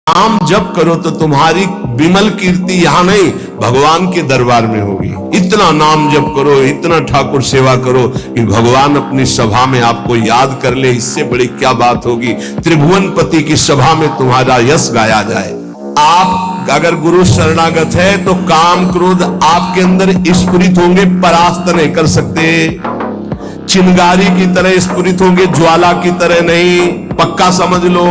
नाम जप करो तो तुम्हारी विमल कीर्ति यहां नहीं भगवान के दरबार में होगी। इतना नाम जप करो, इतना ठाकुर सेवा करो कि भगवान अपनी सभा में आपको याद कर ले। इससे बड़ी क्या बात होगी। त्रिभुवनपति की सभा में तुम्हारा यश गाया जाए। आप अगर गुरु शरणागत है तो काम क्रोध आपके अंदर स्फुरित होंगे, परास्त नहीं कर सकते। चिंगारी की तरह स्फुरित होंगे, ज्वाला की तरह नहीं। पक्का समझ लो।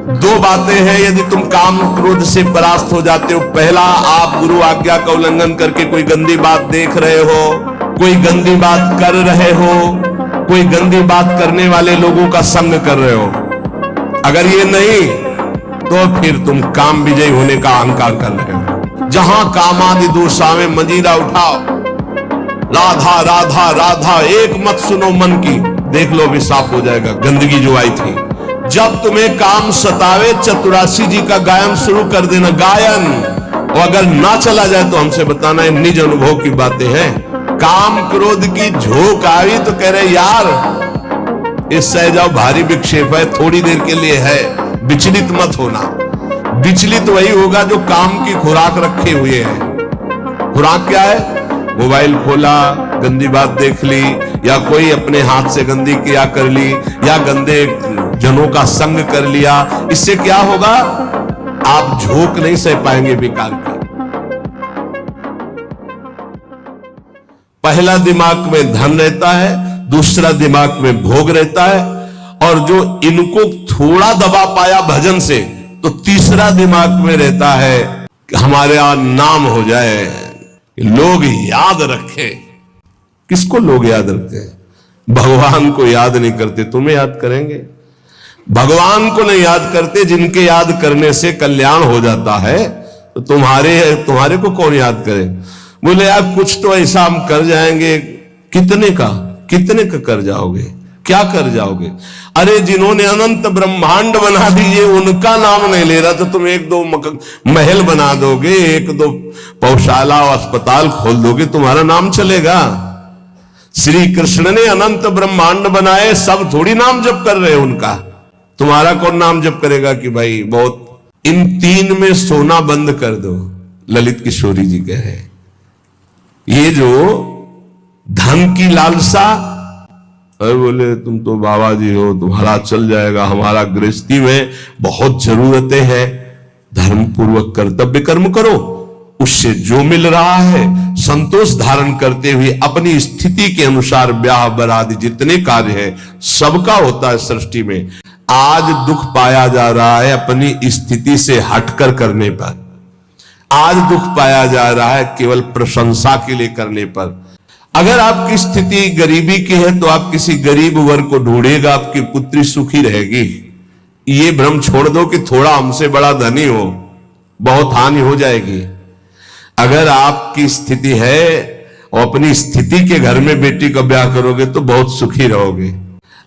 दो बातें हैं यदि तुम काम क्रोध से परास्त हो जाते हो। पहला, आप गुरु आज्ञा का उल्लंघन करके कोई गंदी बात देख रहे हो, कोई गंदी बात कर रहे हो, कोई गंदी बात करने वाले लोगों का संग कर रहे हो। अगर ये नहीं तो फिर तुम काम विजयी होने का अहंकार कर रहे हो। जहां कामादि दूषावें मजीरा उठाओ, राधा राधा राधा एक मत सुनो मन की, देख लो भी साफ हो जाएगा गंदगी जो आई थी। जब तुम्हें काम सतावे चतुरासी जी का गायन शुरू कर देना। गायन और अगर ना चला जाए तो हमसे बताना, निज अनुभव की बातें हैं। काम क्रोध की झोंक आई तो कह रहे यार इस सह जाओ, भारी विक्षेप है, थोड़ी देर के लिए है, विचलित मत होना। विचलित वही होगा जो काम की खुराक रखे हुए है। खुराक क्या है? मोबाइल खोला, गंदी बात देख ली, या कोई अपने हाथ से गंदी क्रिया कर ली, या गंदे जनों का संग कर लिया। इससे क्या होगा? आप झोंक नहीं सह पाएंगे विकार की। पहला दिमाग में धन रहता है, दूसरा दिमाग में भोग रहता है, और जो इनको थोड़ा दबा पाया भजन से तो तीसरा दिमाग में रहता है कि हमारे यहां नाम हो जाए, लोग याद रखे। किसको लोग याद रखते हैं? भगवान को याद नहीं करते, तुम्हें याद करेंगे। भगवान को नहीं याद करते, जिनके याद करने से कल्याण हो जाता है, तो तुम्हारे को कौन याद करे? बोले यार कुछ तो ऐसा हम कर जाएंगे। कितने का कर जाओगे? क्या कर जाओगे? अरे जिन्होंने अनंत ब्रह्मांड बना दिए उनका नाम नहीं ले रहा तो तुम एक दो महल बना दोगे, एक दो पौशाला और अस्पताल खोल दोगे, तुम्हारा नाम चलेगा? श्री कृष्ण ने अनंत ब्रह्मांड बनाए, सब थोड़ी नाम जप कर रहे हैं उनका। तुम्हारा कौन नाम जप करेगा कि भाई बहुत। इन तीन में सोना बंद कर दो, ललित किशोरी जी कह रहे। ये जो धन की लालसा, अरे बोले तुम तो बाबा जी हो, तुम्हारा चल जाएगा, हमारा गृहस्थी में बहुत जरूरतें हैं, धर्म पूर्वक कर्तव्य कर्म करो, उससे जो मिल रहा है संतोष धारण करते हुए अपनी स्थिति के अनुसार ब्याह बरादी जितने कार्य है सबका होता है सृष्टि में। आज दुख पाया जा रहा है अपनी स्थिति से हटकर करने पर। आज दुख पाया जा रहा है केवल प्रशंसा के लिए करने पर। अगर आपकी स्थिति गरीबी की है तो आप किसी गरीब वर्ग को ढूंढेगा, आपकी पुत्री सुखी रहेगी। ये भ्रम छोड़ दो कि थोड़ा हमसे बड़ा धनी हो, बहुत हानि हो जाएगी। अगर आपकी स्थिति है और अपनी स्थिति के घर में बेटी का ब्याह करोगे तो बहुत सुखी रहोगे।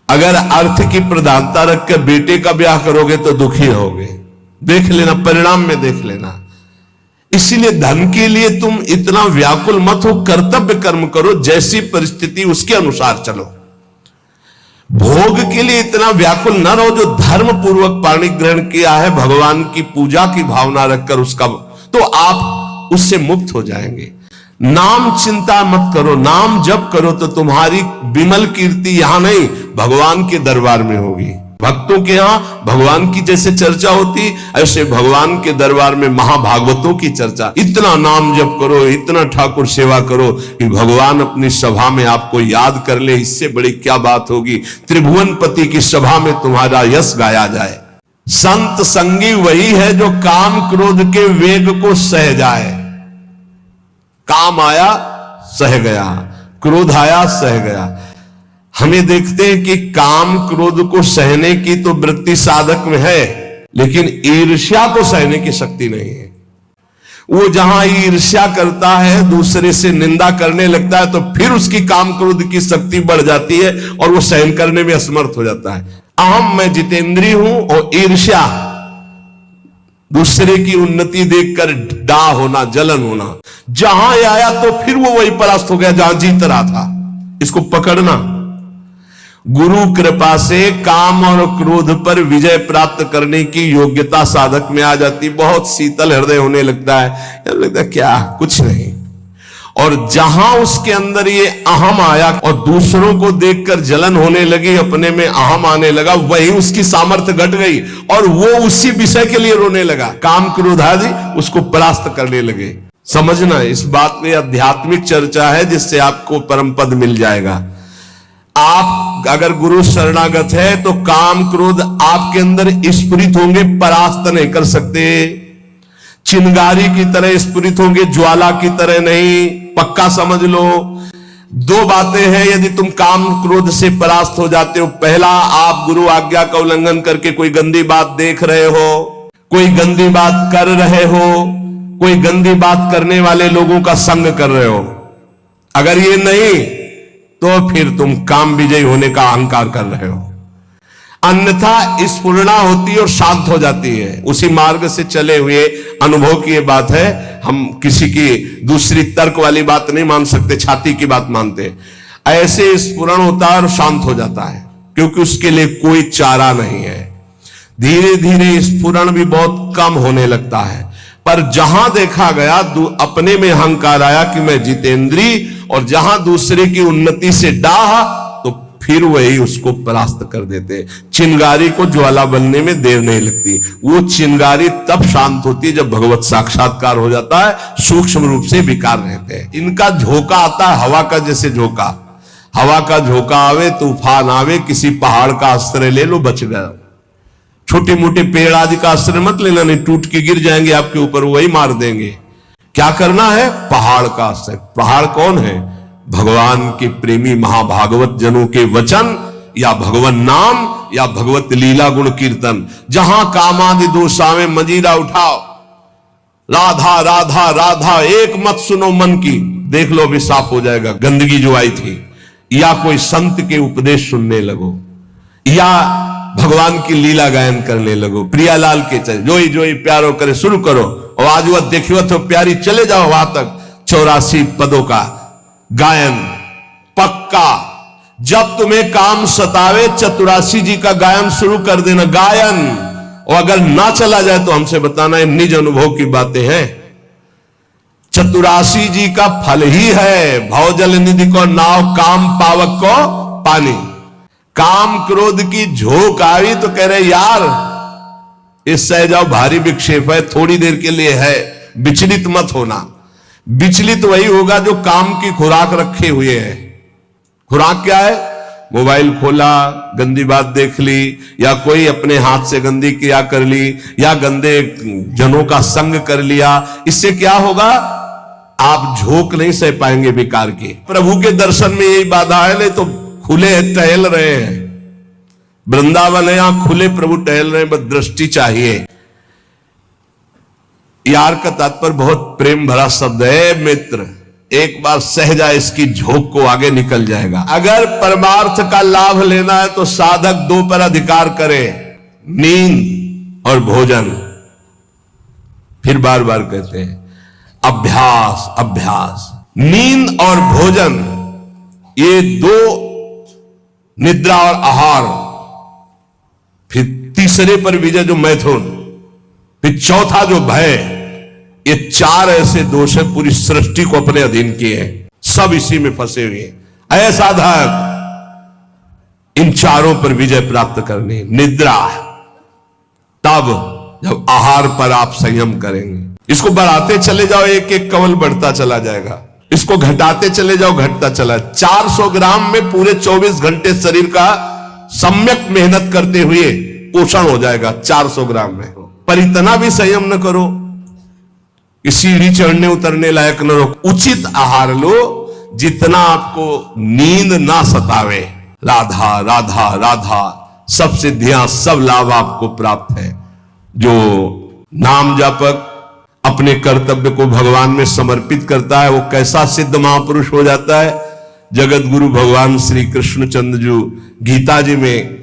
अगर अर्थ की प्रधानता रखकर बेटे का ब्याह करोगे तो दुखी रहोगे। देख लेना, परिणाम में देख लेना। इसीलिए धन के लिए तुम इतना व्याकुल मत हो, कर्तव्य कर्म करो, जैसी परिस्थिति उसके अनुसार चलो। भोग के लिए इतना व्याकुल न रहो। जो धर्म पूर्वक पाणी ग्रहण किया है भगवान की पूजा की भावना रखकर उसका, तो आप उससे मुक्त हो जाएंगे। नाम चिंता मत करो, नाम जप करो तो तुम्हारी विमल कीर्ति यहां नहीं भगवान के दरबार में होगी। भक्तों के यहां भगवान की जैसे चर्चा होती, ऐसे भगवान के दरबार में महाभागवतों की चर्चा। इतना नाम जप करो, इतना ठाकुर सेवा करो कि भगवान अपनी सभा में आपको याद कर ले। इससे बड़ी क्या बात होगी। त्रिभुवनपति की सभा में तुम्हारा यश गाया जाए। संत संगी वही है जो काम क्रोध के वेग को सह जाए। काम आया सह गया, क्रोध आया सह गया। हमें देखते हैं कि काम क्रोध को सहने की तो वृत्ति साधक में है, लेकिन ईर्ष्या को सहने की शक्ति नहीं है। वो जहां ईर्ष्या करता है, दूसरे से निंदा करने लगता है, तो फिर उसकी काम क्रोध की शक्ति बढ़ जाती है और वो सहन करने में असमर्थ हो जाता है। अहम मैं जितेंद्रिय हूं, और ईर्ष्या दूसरे की उन्नति देखकर डा होना, जलन होना। जहां आया तो फिर वो वही परास्त हो गया जहां जीत रहा था। इसको पकड़ना। गुरु कृपा से काम और क्रोध पर विजय प्राप्त करने की योग्यता साधक में आ जाती। बहुत शीतल हृदय होने लगता है, लगता है क्या कुछ नहीं। और जहां उसके अंदर ये अहम आया और दूसरों को देखकर जलन होने लगी, अपने में अहम आने लगा, वही उसकी सामर्थ्य घट गई और वो उसी विषय के लिए रोने लगा। काम क्रोध आदि उसको परास्त करने लगे। समझना, इस बात में आध्यात्मिक चर्चा है जिससे आपको परम पद मिल जाएगा। आप अगर गुरु शरणागत है तो काम क्रोध आपके अंदर स्फुरित होंगे, परास्त नहीं कर सकते। चिंगारी की तरह स्फुरित होंगे, ज्वाला की तरह नहीं। पक्का समझ लो, दो बातें हैं यदि तुम काम क्रोध से परास्त हो जाते हो। पहला, आप गुरु आज्ञा का उल्लंघन करके कोई गंदी बात देख रहे हो, कोई गंदी बात कर रहे हो, कोई गंदी बात करने वाले लोगों का संग कर रहे हो। अगर ये नहीं तो फिर तुम काम विजयी होने का अहंकार कर रहे हो। अन्यथा स्फुरणा होती है और शांत हो जाती है। उसी मार्ग से चले हुए अनुभव की ये बात है। हम किसी की दूसरी तर्क वाली बात नहीं मान सकते, छाती की बात मानते। ऐसे स्फुरण होता है और शांत हो जाता है, क्योंकि उसके लिए कोई चारा नहीं है। धीरे धीरे स्फुरण भी बहुत कम होने लगता है। पर जहां देखा गया अपने में अहंकार आया कि मैं जितेंद्री, और जहां दूसरे की उन्नति से डाह, तो फिर वही उसको परास्त कर देते। चिंगारी को ज्वाला बनने में देर नहीं लगती। वो चिंगारी तब शांत होती है जब भगवत साक्षात्कार हो जाता है, सूक्ष्म रूप से विकार रहते हैं। इनका झोंका आता है हवा का, जैसे झोंका, हवा का झोंका आवे, तूफान आवे, किसी पहाड़ का आश्रय ले लो, बच गया। छोटे मोटे पेड़ आदि का आश्रय मत लेना, नहीं टूट के गिर जाएंगे आपके ऊपर, वही मार देंगे। क्या करना है? पहाड़ का आश्रय। पहाड़ कौन है? भगवान के प्रेमी महाभागवत जनों के वचन, या भगवान नाम, या भगवत लीला गुण कीर्तन। जहां कामादि दोषावे मजीरा उठाओ, राधा राधा राधा एक मत सुनो मन की, देख लो अभी साफ हो जाएगा गंदगी जो आई थी। या कोई संत के उपदेश सुनने लगो, या भगवान की लीला गायन करने लगो। प्रियालाल के चले जोई जोई प्यारो करे शुरू करो, और आज वह देखियो तो प्यारी, चले जाओ वहां तक 84 पदों का गायन पक्का। जब तुम्हें काम सतावे, चतुरासी जी का गायन शुरू कर देना, गायन। और अगर ना चला जाए तो हमसे बताना, ये निज अनुभव की बातें हैं। चतुरासी जी का फल ही है भवजल निधि को नाव, काम पावक को पानी। काम क्रोध की झोंक आई तो कह रहे यार इससे जाओ, भारी विक्षेप है, थोड़ी देर के लिए है, विचलित मत होना। विचलित वही होगा जो काम की खुराक रखे हुए है। खुराक क्या है? मोबाइल खोला, गंदी बात देख ली, या कोई अपने हाथ से गंदी क्रिया कर ली, या गंदे जनों का संग कर लिया। इससे क्या होगा? आप झोंक नहीं सह पाएंगे विकार की। प्रभु के दर्शन में यही बाधा है, नहीं तो खुले टहल रहे हैं। वृंदावन है, यहां खुले प्रभु टहल रहे हैं, बस दृष्टि चाहिए। यार का तात्पर्य बहुत प्रेम भरा शब्द है। मित्र एक बार सह जाए इसकी झोंक को, आगे निकल जाएगा। अगर परमार्थ का लाभ लेना है तो साधक दो पर अधिकार करे, नींद और भोजन। फिर बार बार कहते हैं अभ्यास अभ्यास। नींद और भोजन, ये दो, निद्रा और आहार, फिर तीसरे पर विजय जो मैथुन, फिर चौथा जो भय, ये चार ऐसे दोष है पूरी सृष्टि को अपने अधीन किए हैं। सब इसी में फंसे हुए हैं। ऐसा साधक इन चारों पर विजय प्राप्त करनी। निद्रा तब जब आहार पर आप संयम करेंगे। इसको बढ़ाते चले जाओ, एक एक कवल बढ़ता चला जाएगा। इसको घटाते चले जाओ, घटता चला। 400 ग्राम में पूरे 24 घंटे शरीर का सम्यक मेहनत करते हुए पोषण हो जाएगा 400 ग्राम में। पर इतना भी संयम न करो कि सीढ़ी चढ़ने उतरने लायक न रहो। उचित आहार लो जितना आपको नींद ना सतावे। राधा राधा राधा, सब सिद्धियां सब लाभ आपको प्राप्त है। जो नाम जापक अपने कर्तव्य को भगवान में समर्पित करता है, वो कैसा सिद्ध महापुरुष हो जाता है। जगत गुरु भगवान श्री कृष्णचंद्र जी गीता जी में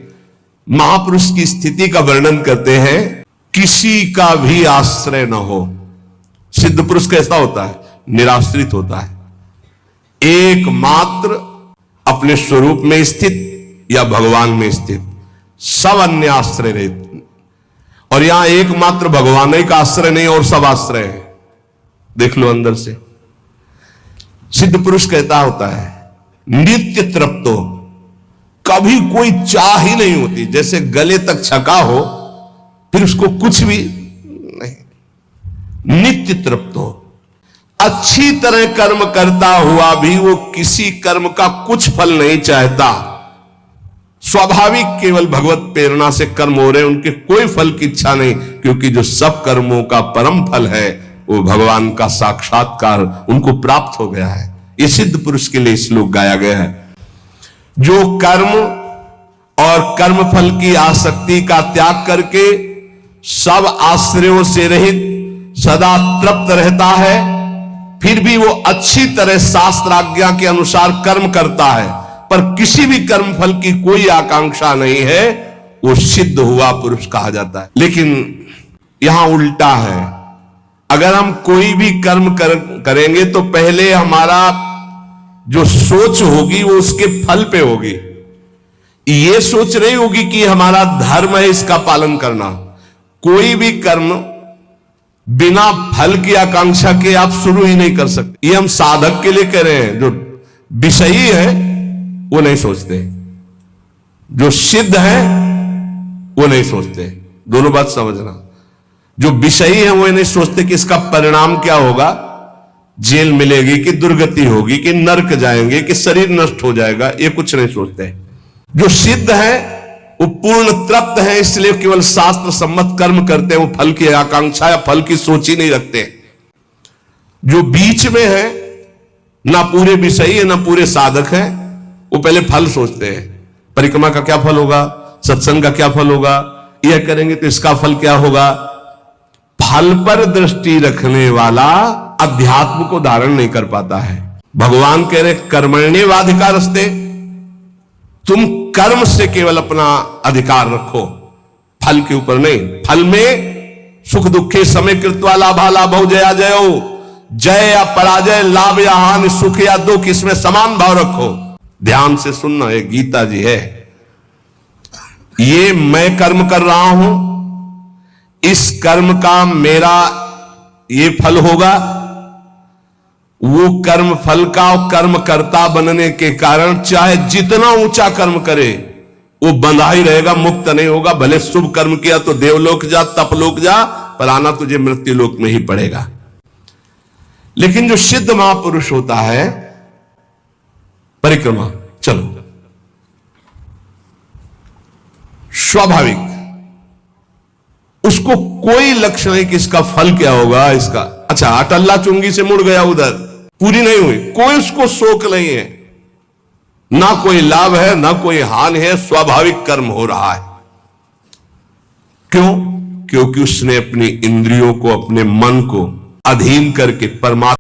महापुरुष की स्थिति का वर्णन करते हैं। किसी का भी आश्रय न हो। सिद्ध पुरुष कैसा होता है? निराश्रित होता है, एकमात्र अपने स्वरूप में स्थित, या भगवान में स्थित, सब अन्य आश्रय रहते। और यहां एकमात्र भगवान ही का आश्रय नहीं और सब आश्रय है। देख लो अंदर से। सिद्ध पुरुष कहता होता है नित्य तृप्तो, कभी कोई चाह ही नहीं होती, जैसे गले तक छका हो फिर उसको कुछ भी नहीं। नित्य तृप्तो, अच्छी तरह कर्म करता हुआ भी वो किसी कर्म का कुछ फल नहीं चाहता। स्वाभाविक केवल भगवत प्रेरणा से कर्म हो रहे हैं, उनके कोई फल की इच्छा नहीं, क्योंकि जो सब कर्मों का परम फल है वो भगवान का साक्षात्कार उनको प्राप्त हो गया है। ये सिद्ध पुरुष के लिए श्लोक गाया गया है। जो कर्म और कर्म फल की आसक्ति का त्याग करके सब आश्रयों से रहित सदा तृप्त रहता है, फिर भी वो अच्छी तरह शास्त्राज्ञा के अनुसार कर्म करता है, पर किसी भी कर्म फल की कोई आकांक्षा नहीं है, वो सिद्ध हुआ पुरुष कहा जाता है। लेकिन यहां उल्टा है। अगर हम कोई भी कर्म करेंगे तो पहले हमारा जो सोच होगी वो उसके फल पे होगी। ये सोच नहीं होगी कि हमारा धर्म है इसका पालन करना। कोई भी कर्म बिना फल की आकांक्षा के आप शुरू ही नहीं कर सकते। ये हम साधक के लिए कह रहे हैं। जो विषयी है वो नहीं सोचते, जो सिद्ध है वो नहीं सोचते। दोनों बात समझना। जो विषयी है वो नहीं सोचते कि इसका परिणाम क्या होगा, जेल मिलेगी कि दुर्गति होगी कि नरक जाएंगे कि शरीर नष्ट हो जाएगा, ये कुछ नहीं सोचते। जो सिद्ध है वो पूर्ण तृप्त है, इसलिए केवल शास्त्र सम्मत कर्म करते हैं। वो फल की आकांक्षा या फल की सोच ही नहीं रखते। जो बीच में है, ना पूरे विषयी है ना पूरे साधक है, वो पहले फल सोचते हैं। परिक्रमा का क्या फल होगा, सत्संग का क्या फल होगा, यह करेंगे तो इसका फल क्या होगा। फल पर दृष्टि रखने वाला अध्यात्म को धारण नहीं कर पाता है। भगवान कह रहे कर्मण्येवाधिकारस्ते, तुम कर्म से केवल अपना अधिकार रखो, फल के ऊपर नहीं। फल में सुख दुखे समय कृत्वा लाभा लाभो जया जयो, जय या पराजय, लाभ या हानि, सुख या दुख, इसमें समान भाव रखो। ध्यान से सुनना, ये गीता जी है। ये मैं कर्म कर रहा हूं, इस कर्म का मेरा ये फल होगा। वो कर्म फल का और कर्म कर्ता बनने के कारण चाहे जितना ऊंचा कर्म करे वो बंधा ही रहेगा, मुक्त नहीं होगा। भले शुभ कर्म किया तो देवलोक जा, तपलोक जा, पर आना तुझे मृत्यु लोक में ही पड़ेगा। लेकिन जो सिद्ध महापुरुष होता है, परिक्रमा चलो स्वाभाविक, उसको कोई लक्ष्य नहीं कि इसका फल क्या होगा। इसका अच्छा अटल्ला चुंगी से मुड़ गया, उधर पूरी नहीं हुई, कोई उसको शोक नहीं है, ना कोई लाभ है ना कोई हानि है, स्वाभाविक कर्म हो रहा है। क्यों? क्योंकि उसने अपनी इंद्रियों को, अपने मन को अधीन करके परमात्मा